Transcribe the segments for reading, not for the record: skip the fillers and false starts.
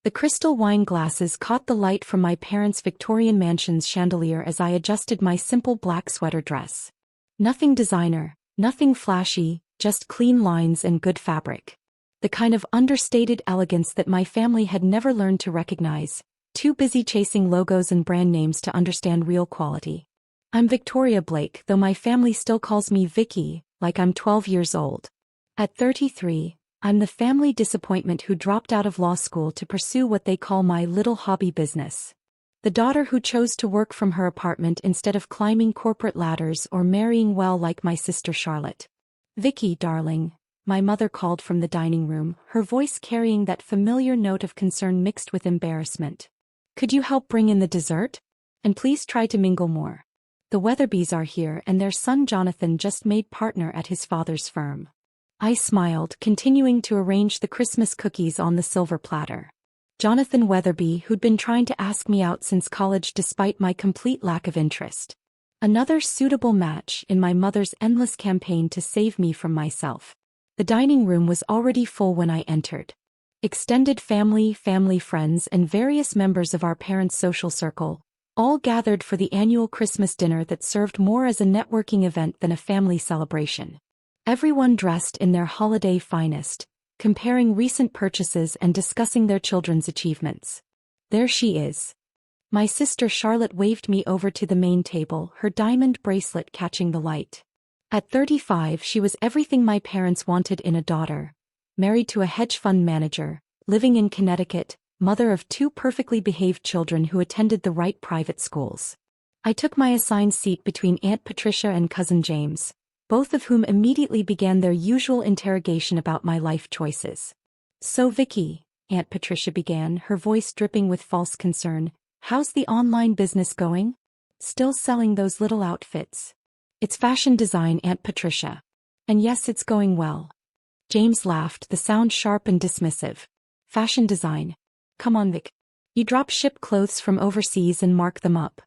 The crystal wine glasses caught the light from my parents' Victorian mansion's chandelier as I adjusted my simple black sweater dress. Nothing designer, nothing flashy, just clean lines and good fabric. The kind of understated elegance that my family had never learned to recognize, too busy chasing logos and brand names to understand real quality. I'm Victoria Blake, though my family still calls me Vicky, like I'm 12 years old. At 33, I'm the family disappointment who dropped out of law school to pursue what they call my little hobby business. The daughter who chose to work from her apartment instead of climbing corporate ladders or marrying well like my sister Charlotte. "Vicky, darling," my mother called from the dining room, her voice carrying that familiar note of concern mixed with embarrassment. "Could you help bring in the dessert? And please try to mingle more. The Weatherbys are here and their son Jonathan just made partner at his father's firm." I smiled, continuing to arrange the Christmas cookies on the silver platter. Jonathan Weatherby, who'd been trying to ask me out since college despite my complete lack of interest. Another suitable match in my mother's endless campaign to save me from myself. The dining room was already full when I entered. Extended family friends and various members of our parents' social circle, all gathered for the annual Christmas dinner that served more as a networking event than a family celebration. Everyone dressed in their holiday finest, comparing recent purchases and discussing their children's achievements. There she is. My sister Charlotte waved me over to the main table, her diamond bracelet catching the light. At 35, she was everything my parents wanted in a daughter. Married to a hedge fund manager, living in Connecticut, mother of 2 perfectly behaved children who attended the right private schools. I took my assigned seat between Aunt Patricia and Cousin James, both of whom immediately began their usual interrogation about my life choices. "So Vicky," Aunt Patricia began, her voice dripping with false concern, "how's the online business going? Still selling those little outfits?" "It's fashion design, Aunt Patricia. And yes, it's going well." James laughed, the sound sharp and dismissive. "Fashion design? Come on, Vic. You drop ship clothes from overseas and mark them up.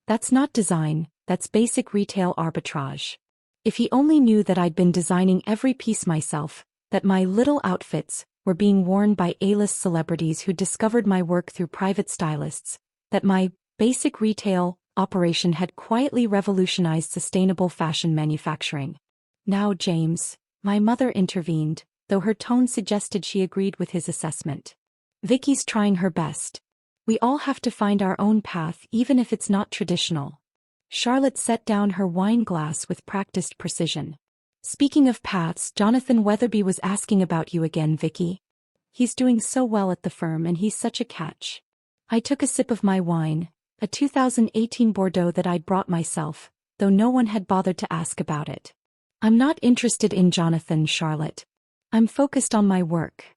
That's not design, that's basic retail arbitrage." If he only knew that I'd been designing every piece myself, that my little outfits were being worn by A-list celebrities who discovered my work through private stylists, that my basic retail operation had quietly revolutionized sustainable fashion manufacturing. "Now, James," my mother intervened, though her tone suggested she agreed with his assessment. "Vicky's trying her best. We all have to find our own path even if it's not traditional." Charlotte set down her wine glass with practiced precision. "Speaking of paths, Jonathan Weatherby was asking about you again, Vicky. He's doing so well at the firm and he's such a catch." I took a sip of my wine, a 2018 Bordeaux that I'd brought myself, though no one had bothered to ask about it. "I'm not interested in Jonathan, Charlotte. I'm focused on my work."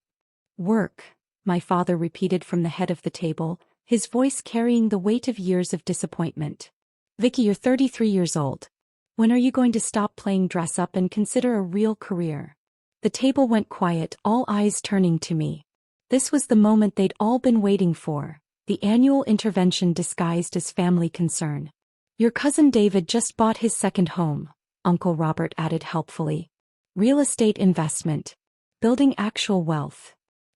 "Work," my father repeated from the head of the table, his voice carrying the weight of years of disappointment. "Vicky, you're 33 years old. When are you going to stop playing dress up and consider a real career?" The table went quiet, all eyes turning to me. This was the moment they'd all been waiting for, the annual intervention disguised as family concern. "Your cousin David just bought his second home," Uncle Robert added helpfully. "Real estate investment. Building actual wealth.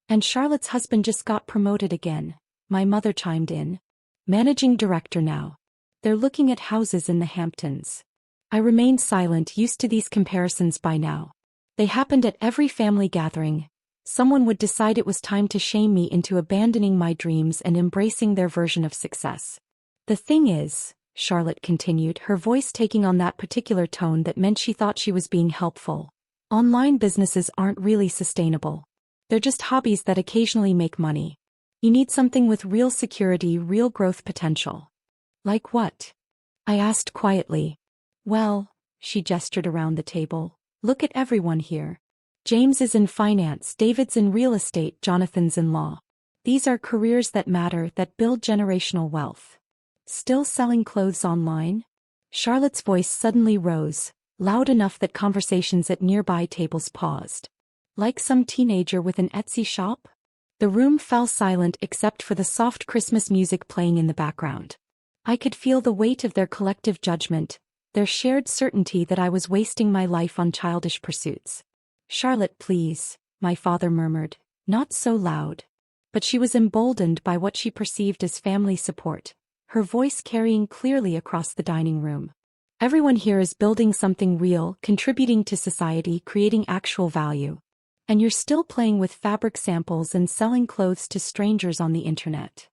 And Charlotte's husband just got promoted again," my mother chimed in. "Managing director now. They're looking at houses in the Hamptons." I remained silent, used to these comparisons by now. They happened at every family gathering. Someone would decide it was time to shame me into abandoning my dreams and embracing their version of success. "The thing is," Charlotte continued, her voice taking on that particular tone that meant she thought she was being helpful, "online businesses aren't really sustainable. They're just hobbies that occasionally make money. You need something with real security, real growth potential." "Like what?" I asked quietly. "Well," she gestured around the table, "look at everyone here. James is in finance, David's in real estate, Jonathan's in law. These are careers that matter, that build generational wealth. Still selling clothes online?" Charlotte's voice suddenly rose, loud enough that conversations at nearby tables paused. "Like some teenager with an Etsy shop?" The room fell silent except for the soft Christmas music playing in the background. I could feel the weight of their collective judgment, their shared certainty that I was wasting my life on childish pursuits. "Charlotte, please," my father murmured, "not so loud." But she was emboldened by what she perceived as family support, her voice carrying clearly across the dining room. Everyone here is building something real, contributing to society, creating actual value. And you're still playing with fabric samples and selling clothes to strangers on the internet.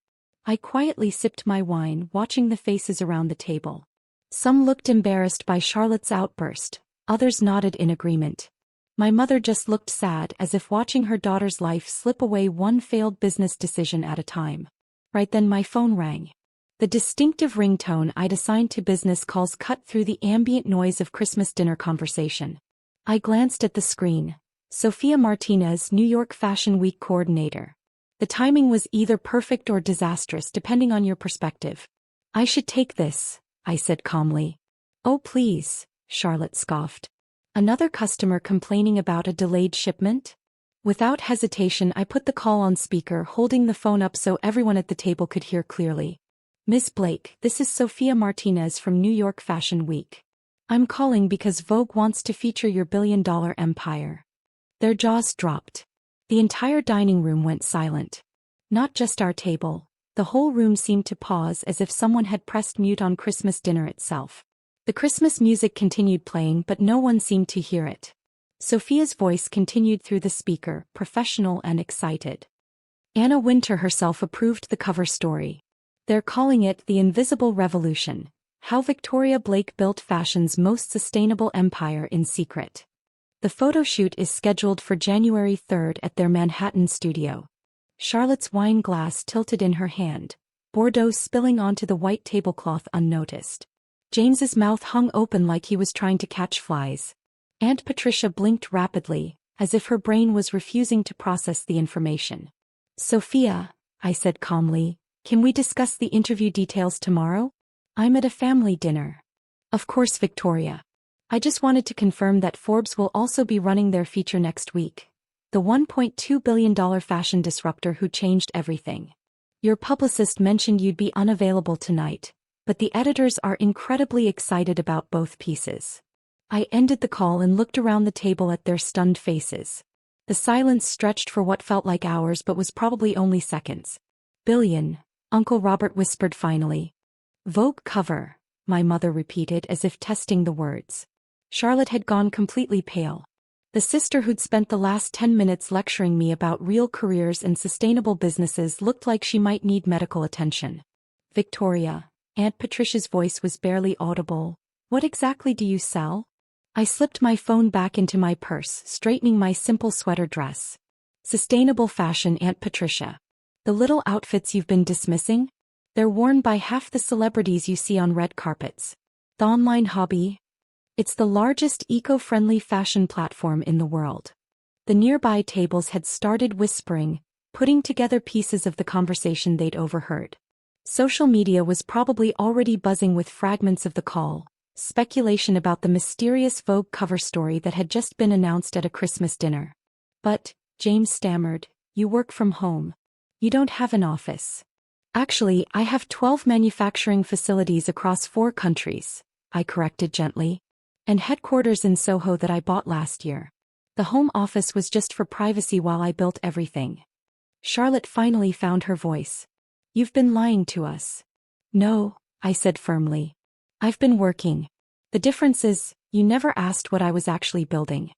I quietly sipped my wine, watching the faces around the table. Some looked embarrassed by Charlotte's outburst, others nodded in agreement. My mother just looked sad, as if watching her daughter's life slip away one failed business decision at a time. Right then my phone rang. The distinctive ringtone I'd assigned to business calls cut through the ambient noise of Christmas dinner conversation. I glanced at the screen. Sophia Martinez, New York Fashion Week coordinator. The timing was either perfect or disastrous depending on your perspective. I should take this, I said calmly. Oh please, Charlotte scoffed. Another customer complaining about a delayed shipment? Without hesitation I put the call on speaker, holding the phone up so everyone at the table could hear clearly. Miss Blake, this is Sophia Martinez from New York Fashion Week. I'm calling because Vogue wants to feature your billion-dollar empire. Their jaws dropped. The entire dining room went silent. Not just our table. The whole room seemed to pause, as if someone had pressed mute on Christmas dinner itself. The Christmas music continued playing, but no one seemed to hear it. Sophia's voice continued through the speaker, professional and excited. Anna Wintour herself approved the cover story. They're calling it The Invisible Revolution: How Victoria Blake Built Fashion's Most Sustainable Empire in Secret. The photo shoot is scheduled for January 3rd at their Manhattan studio. Charlotte's wine glass tilted in her hand, Bordeaux spilling onto the white tablecloth unnoticed. James's mouth hung open like he was trying to catch flies. Aunt Patricia blinked rapidly, as if her brain was refusing to process the information. Sophia, I said calmly, can we discuss the interview details tomorrow? I'm at a family dinner. Of course, Victoria. I just wanted to confirm that Forbes will also be running their feature next week. The $1.2 billion fashion disruptor who changed everything. Your publicist mentioned you'd be unavailable tonight, but the editors are incredibly excited about both pieces. I ended the call and looked around the table at their stunned faces. The silence stretched for what felt like hours but was probably only seconds. Billion, Uncle Robert whispered finally. Vogue cover, my mother repeated as if testing the words. Charlotte had gone completely pale. The sister who'd spent the last 10 minutes lecturing me about real careers and sustainable businesses looked like she might need medical attention. Victoria, Aunt Patricia's voice was barely audible. What exactly do you sell? I slipped my phone back into my purse, straightening my simple sweater dress. Sustainable fashion, Aunt Patricia. The little outfits you've been dismissing? They're worn by half the celebrities you see on red carpets. The online hobby? It's the largest eco-friendly fashion platform in the world. The nearby tables had started whispering, putting together pieces of the conversation they'd overheard. Social media was probably already buzzing with fragments of the call, speculation about the mysterious Vogue cover story that had just been announced at a Christmas dinner. But, James stammered, you work from home. You don't have an office. Actually, I have 12 manufacturing facilities across 4 countries, I corrected gently. And headquarters in Soho that I bought last year. The home office was just for privacy while I built everything. Charlotte finally found her voice. You've been lying to us. No, I said firmly. I've been working. The difference is, you never asked what I was actually building.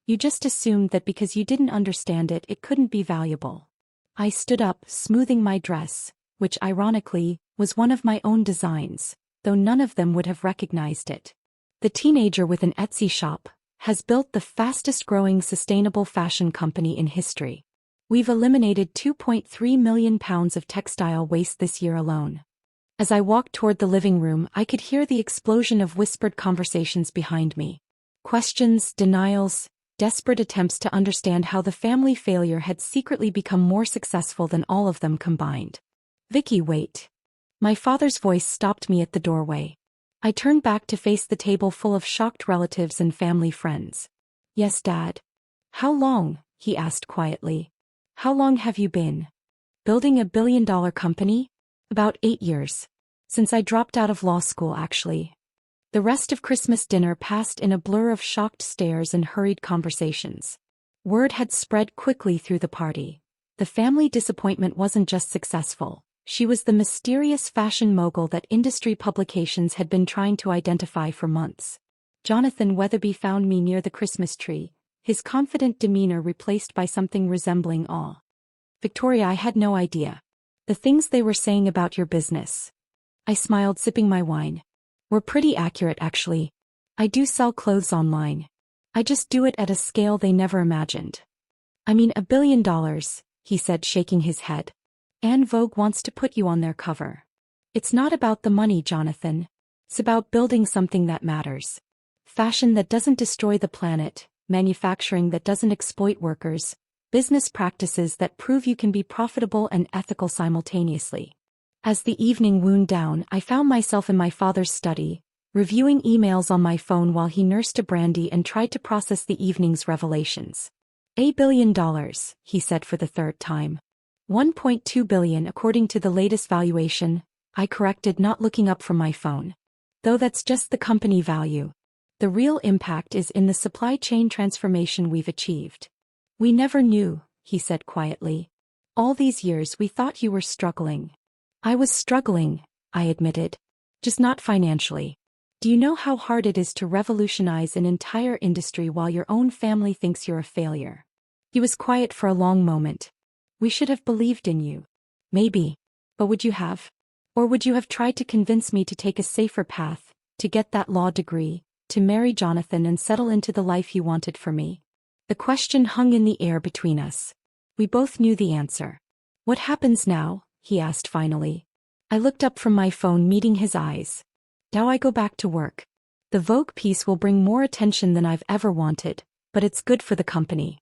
You just assumed that because you didn't understand it, it couldn't be valuable. I stood up, smoothing my dress, which ironically, was one of my own designs, though none of them would have recognized it. The teenager with an Etsy shop has built the fastest-growing sustainable fashion company in history. We've eliminated 2.3 million pounds of textile waste this year alone. As I walked toward the living room, I could hear the explosion of whispered conversations behind me. Questions, denials, desperate attempts to understand how the family failure had secretly become more successful than all of them combined. Vicky, wait. My father's voice stopped me at the doorway. I turned back to face the table full of shocked relatives and family friends. Yes, Dad. How long? He asked quietly. How long have you been building a billion-dollar company? About 8 years. Since I dropped out of law school, actually. The rest of Christmas dinner passed in a blur of shocked stares and hurried conversations. Word had spread quickly through the party. The family disappointment wasn't just successful. She was the mysterious fashion mogul that industry publications had been trying to identify for months. Jonathan Weatherby found me near the Christmas tree, his confident demeanor replaced by something resembling awe. Victoria, I had no idea. The things they were saying about your business. I smiled, sipping my wine. Were pretty accurate, actually. I do sell clothes online. I just do it at a scale they never imagined. I mean, $1 billion, he said, shaking his head. And Vogue wants to put you on their cover. It's not about the money, Jonathan. It's about building something that matters. Fashion that doesn't destroy the planet, manufacturing that doesn't exploit workers, business practices that prove you can be profitable and ethical simultaneously. As the evening wound down, I found myself in my father's study, reviewing emails on my phone while he nursed a brandy and tried to process the evening's revelations. $1 billion, he said for the third time. 1.2 billion according to the latest valuation, I corrected, not looking up from my phone. Though that's just the company value. The real impact is in the supply chain transformation we've achieved. We never knew, he said quietly. All these years we thought you were struggling. I was struggling, I admitted. Just not financially. Do you know how hard it is to revolutionize an entire industry while your own family thinks you're a failure? He was quiet for a long moment. We should have believed in you. Maybe. But would you have? Or would you have tried to convince me to take a safer path, to get that law degree, to marry Jonathan and settle into the life you wanted for me? The question hung in the air between us. We both knew the answer. What happens now? He asked finally. I looked up from my phone, meeting his eyes. Now I go back to work. The Vogue piece will bring more attention than I've ever wanted, but it's good for the company.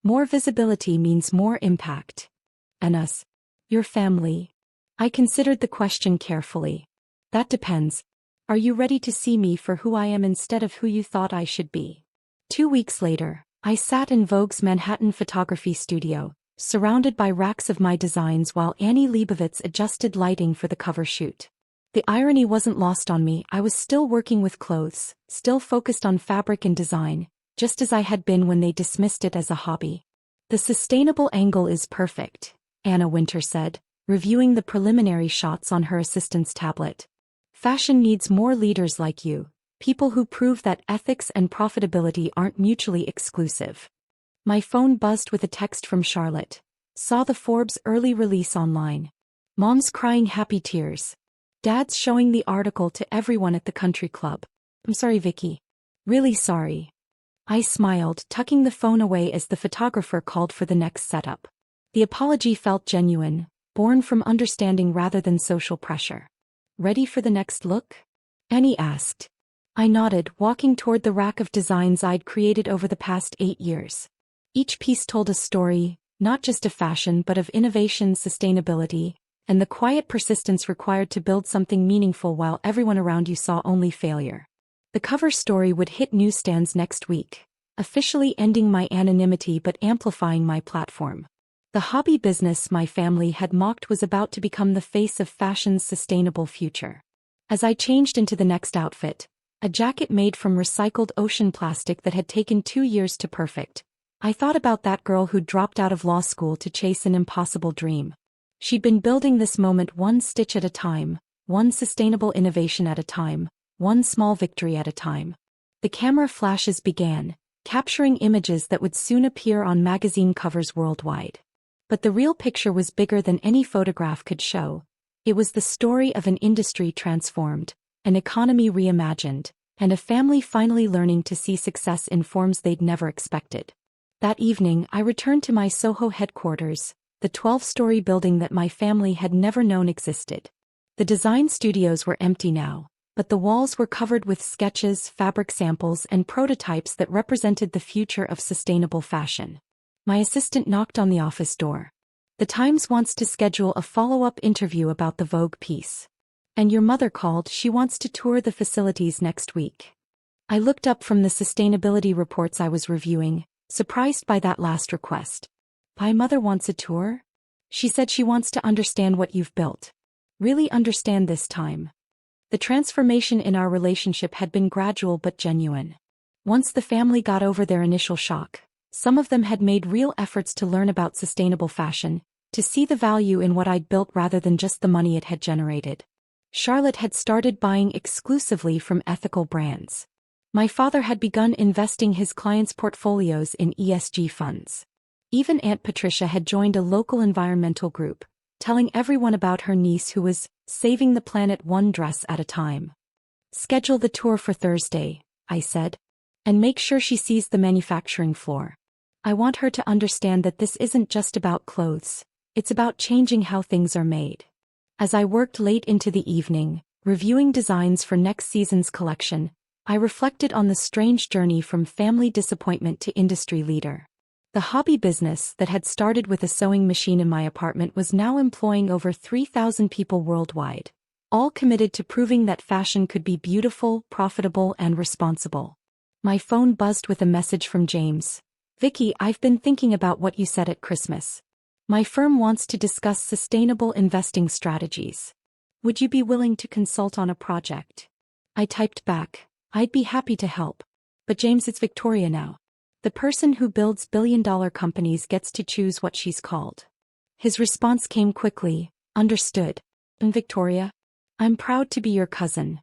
More visibility means more impact. And us? Your family? I considered the question carefully. That depends. Are you ready to see me for who I am instead of who you thought I should be? 2 weeks later, I sat in Vogue's Manhattan photography studio, surrounded by racks of my designs while Annie Leibovitz adjusted lighting for the cover shoot. The irony wasn't lost on me. I was still working with clothes, still focused on fabric and design, just as I had been when they dismissed it as a hobby. The sustainable angle is perfect, Anna Winter said, reviewing the preliminary shots on her assistant's tablet. Fashion needs more leaders like you, people who prove that ethics and profitability aren't mutually exclusive. My phone buzzed with a text from Charlotte. Saw the Forbes early release online. Mom's crying happy tears. Dad's showing the article to everyone at the country club. I'm sorry, Vicky. Really sorry. I smiled, tucking the phone away as the photographer called for the next setup. The apology felt genuine, born from understanding rather than social pressure. Ready for the next look? Annie asked. I nodded, walking toward the rack of designs I'd created over the past 8 years. Each piece told a story, not just of fashion but of innovation, sustainability, and the quiet persistence required to build something meaningful while everyone around you saw only failure. The cover story would hit newsstands next week, officially ending my anonymity but amplifying my platform. The hobby business my family had mocked was about to become the face of fashion's sustainable future. As I changed into the next outfit, a jacket made from recycled ocean plastic that had taken 2 years to perfect, I thought about that girl who dropped out of law school to chase an impossible dream. She'd been building this moment one stitch at a time, one sustainable innovation at a time, one small victory at a time. The camera flashes began, capturing images that would soon appear on magazine covers worldwide. But the real picture was bigger than any photograph could show. It was the story of an industry transformed, an economy reimagined, and a family finally learning to see success in forms they'd never expected. That evening, I returned to my Soho headquarters, the 12-story building that my family had never known existed. The design studios were empty now, but the walls were covered with sketches, fabric samples, and prototypes that represented the future of sustainable fashion. My assistant knocked on the office door. The Times wants to schedule a follow-up interview about the Vogue piece. And your mother called, she wants to tour the facilities next week. I looked up from the sustainability reports I was reviewing, surprised by that last request. My mother wants a tour? She said she wants to understand what you've built. Really understand this time. The transformation in our relationship had been gradual but genuine. Once the family got over their initial shock, Some of them had made real efforts to learn about sustainable fashion, to see the value in what I'd built rather than just the money it had generated. Charlotte had started buying exclusively from ethical brands. My father had begun investing his clients' portfolios in ESG funds. Even Aunt Patricia had joined a local environmental group, telling everyone about her niece who was saving the planet one dress at a time. "Schedule the tour for Thursday," I said. "And make sure she sees the manufacturing floor. I want her to understand that this isn't just about clothes, it's about changing how things are made." As I worked late into the evening, reviewing designs for next season's collection, I reflected on the strange journey from family disappointment to industry leader. The hobby business that had started with a sewing machine in my apartment was now employing over 3,000 people worldwide, all committed to proving that fashion could be beautiful, profitable, and responsible. My phone buzzed with a message from James. "Vicky, I've been thinking about what you said at Christmas. My firm wants to discuss sustainable investing strategies. Would you be willing to consult on a project?" I typed back, "I'd be happy to help. But James, it's Victoria now. The person who builds billion-dollar companies gets to choose what she's called." His response came quickly, "Understood. And Victoria, I'm proud to be your cousin."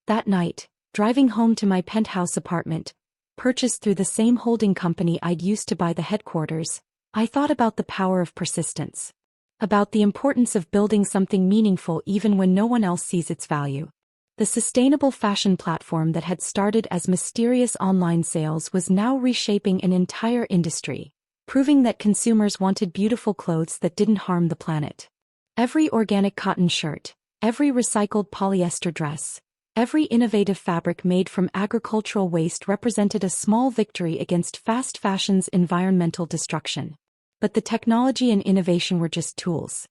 That night, driving home to my penthouse apartment, purchased through the same holding company I'd used to buy the headquarters, I thought about the power of persistence. About the importance of building something meaningful even when no one else sees its value. The sustainable fashion platform that had started as mysterious online sales was now reshaping an entire industry, proving that consumers wanted beautiful clothes that didn't harm the planet. Every organic cotton shirt, every recycled polyester dress, every innovative fabric made from agricultural waste represented a small victory against fast fashion's environmental destruction. But the technology and innovation were just tools.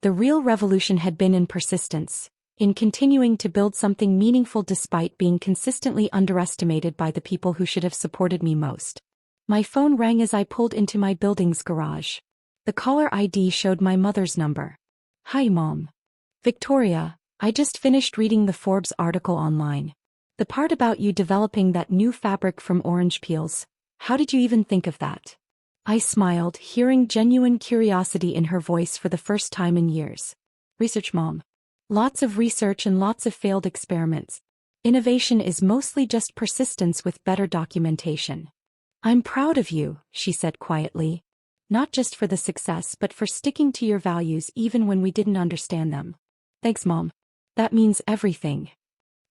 The real revolution had been in persistence, in continuing to build something meaningful despite being consistently underestimated by the people who should have supported me most. My phone rang as I pulled into my building's garage. The caller ID showed my mother's number. "Hi, Mom. Victoria, I just finished reading the Forbes article online. The part about you developing that new fabric from orange peels, how did you even think of that?" I smiled, hearing genuine curiosity in her voice for the first time in years. "Research, Mom. Lots of research and lots of failed experiments. Innovation is mostly just persistence with better documentation." "I'm proud of you," she said quietly. "Not just for the success but for sticking to your values even when we didn't understand them." "Thanks, Mom. That means everything."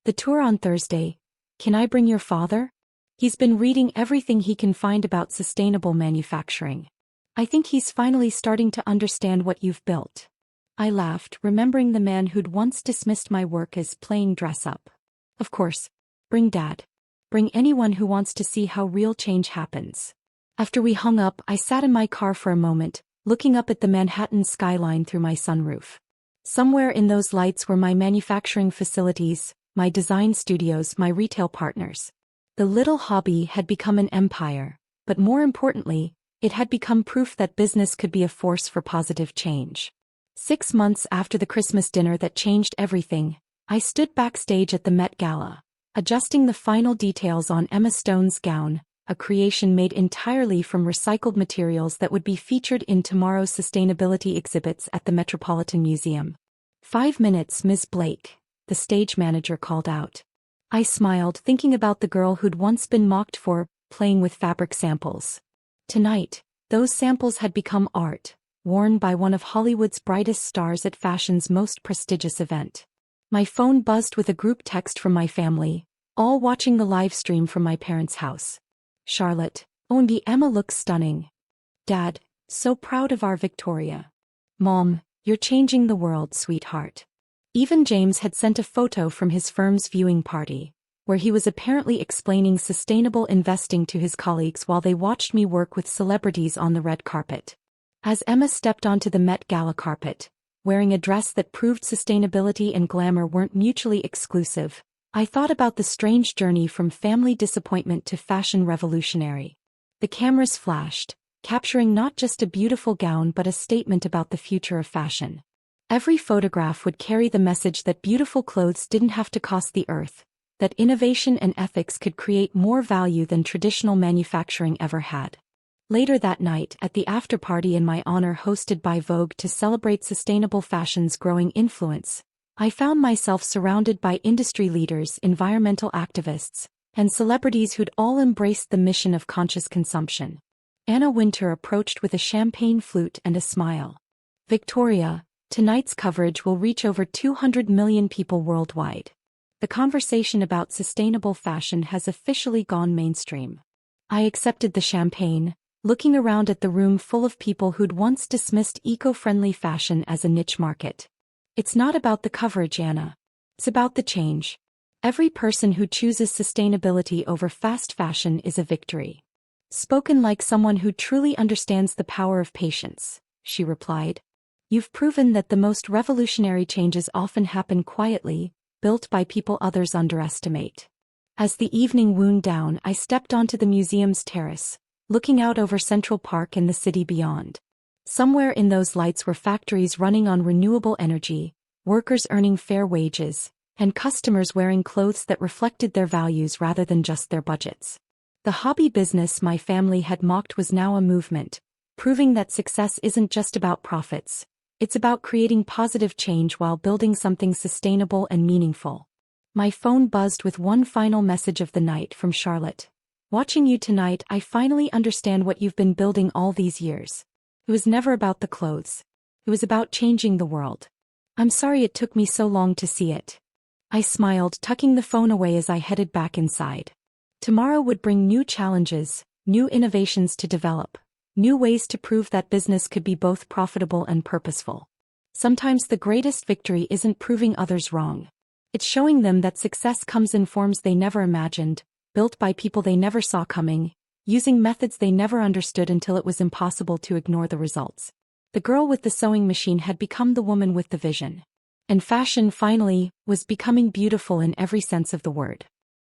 "The tour on Thursday. Can I bring your father? He's been reading everything he can find about sustainable manufacturing. I think he's finally starting to understand what you've built." I laughed, remembering the man who'd once dismissed my work as playing dress-up. "Of course. Bring Dad. Bring anyone who wants to see how real change happens." After we hung up, I sat in my car for a moment, looking up at the Manhattan skyline through my sunroof. Somewhere in those lights were my manufacturing facilities, my design studios, my retail partners. The little hobby had become an empire, but more importantly, it had become proof that business could be a force for positive change. 6 months after the Christmas dinner that changed everything, I stood backstage at the Met Gala, adjusting the final details on Emma Stone's gown, a creation made entirely from recycled materials that would be featured in tomorrow's sustainability exhibits at the Metropolitan Museum. 5 minutes, Ms. Blake," the stage manager called out. I smiled, thinking about the girl who'd once been mocked for playing with fabric samples. Tonight, those samples had become art, worn by one of Hollywood's brightest stars at fashion's most prestigious event. My phone buzzed with a group text from my family, all watching the live stream from my parents' house. "Charlotte, OMG, Emma looks stunning. Dad, so proud of our Victoria. Mom, you're changing the world, sweetheart." Even James had sent a photo from his firm's viewing party, where he was apparently explaining sustainable investing to his colleagues while they watched me work with celebrities on the red carpet. As Emma stepped onto the Met Gala carpet, wearing a dress that proved sustainability and glamour weren't mutually exclusive, I thought about the strange journey from family disappointment to fashion revolutionary. The cameras flashed, capturing not just a beautiful gown but a statement about the future of fashion. Every photograph would carry the message that beautiful clothes didn't have to cost the earth, that innovation and ethics could create more value than traditional manufacturing ever had. Later that night, at the after-party in my honor hosted by Vogue to celebrate sustainable fashion's growing influence, I found myself surrounded by industry leaders, environmental activists, and celebrities who'd all embraced the mission of conscious consumption. Anna Wintour approached with a champagne flute and a smile. "Victoria, tonight's coverage will reach over 200 million people worldwide. The conversation about sustainable fashion has officially gone mainstream." I accepted the champagne, looking around at the room full of people who'd once dismissed eco-friendly fashion as a niche market. "It's not about the coverage, Anna. It's about the change. Every person who chooses sustainability over fast fashion is a victory." "Spoken like someone who truly understands the power of patience," she replied. "You've proven that the most revolutionary changes often happen quietly, built by people others underestimate." As the evening wound down, I stepped onto the museum's terrace, looking out over Central Park and the city beyond. Somewhere in those lights were factories running on renewable energy, workers earning fair wages, and customers wearing clothes that reflected their values rather than just their budgets. The hobby business my family had mocked was now a movement, proving that success isn't just about profits. It's about creating positive change while building something sustainable and meaningful. My phone buzzed with one final message of the night from Charlotte. "Watching you tonight, I finally understand what you've been building all these years. It was never about the clothes. It was about changing the world. I'm sorry it took me so long to see it." I smiled, tucking the phone away as I headed back inside. Tomorrow would bring new challenges, new innovations to develop, new ways to prove that business could be both profitable and purposeful. Sometimes the greatest victory isn't proving others wrong. It's showing them that success comes in forms they never imagined, built by people they never saw coming, using methods they never understood until it was impossible to ignore the results. The girl with the sewing machine had become the woman with the vision. And fashion, finally, was becoming beautiful in every sense of the word.